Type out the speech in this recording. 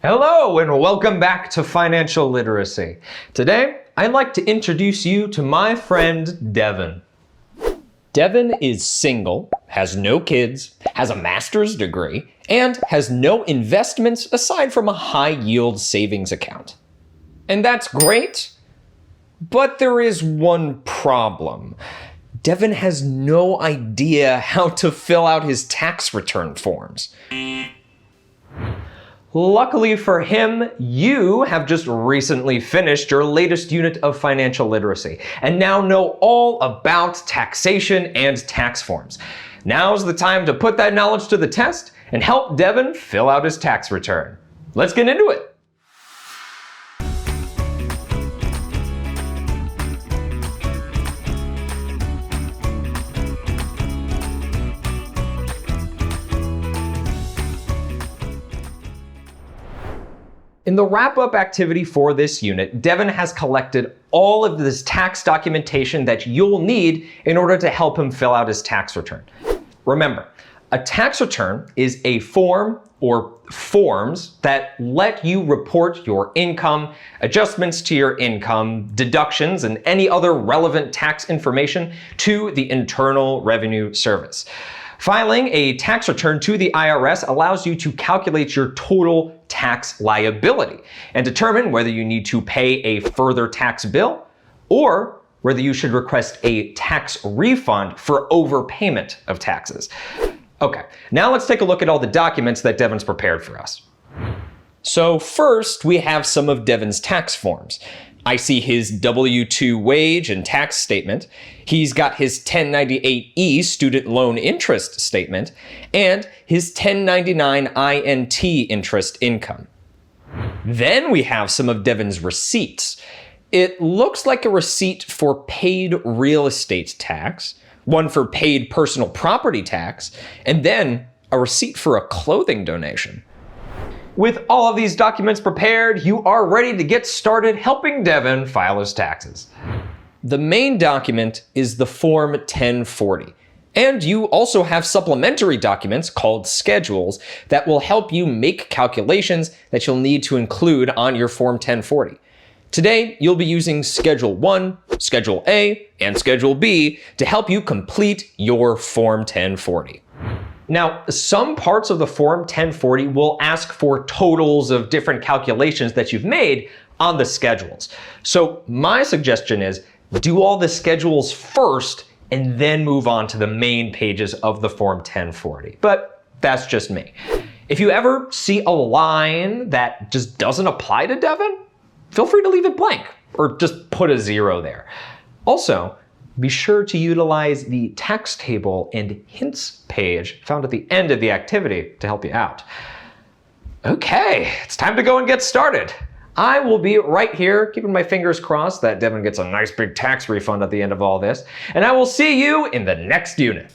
Hello and welcome back to Financial Literacy. Today, I'd like to introduce you to my friend Devin. Devin is single, has no kids, has a master's degree, and has no investments aside from a high-yield savings account. And that's great, but there is one problem. Devin has no idea how to fill out his tax return forms. Luckily for him, you have just recently finished your latest unit of financial literacy and now know all about taxation and tax forms. Now's the time to put that knowledge to the test and help Devin fill out his tax return. Let's get into it. In the wrap-up activity for this unit, Devin has collected all of this tax documentation that you'll need in order to help him fill out his tax return. Remember, a tax return is a form or forms that let you report your income, adjustments to your income, deductions, and any other relevant tax information to the Internal Revenue Service. Filing a tax return to the IRS allows you to calculate your total tax liability and determine whether you need to pay a further tax bill or whether you should request a tax refund for overpayment of taxes. Okay, now let's take a look at all the documents that Devin's prepared for us. So first, we have some of Devin's tax forms. I see his W-2 wage and tax statement. He's got his 1098-E student loan interest statement and his 1099 INT interest income. Then we have some of Devin's receipts. It looks like a receipt for paid real estate tax, one for paid personal property tax, and then a receipt for a clothing donation. With all of these documents prepared, you are ready to get started helping Devin file his taxes. The main document is the Form 1040, and you also have supplementary documents called schedules that will help you make calculations that you'll need to include on your Form 1040. Today, you'll be using Schedule 1, Schedule A, and Schedule B to help you complete your Form 1040. Now, some parts of the Form 1040 will ask for totals of different calculations that you've made on the schedules. So my suggestion is do all the schedules first and then move on to the main pages of the Form 1040. But that's just me. If you ever see a line that just doesn't apply to Devin, feel free to leave it blank or just put a 0 there. Also, be sure to utilize the tax table and hints page found at the end of the activity to help you out. Okay, it's time to go and get started. I will be right here, keeping my fingers crossed that Devin gets a nice big tax refund at the end of all this, and I will see you in the next unit.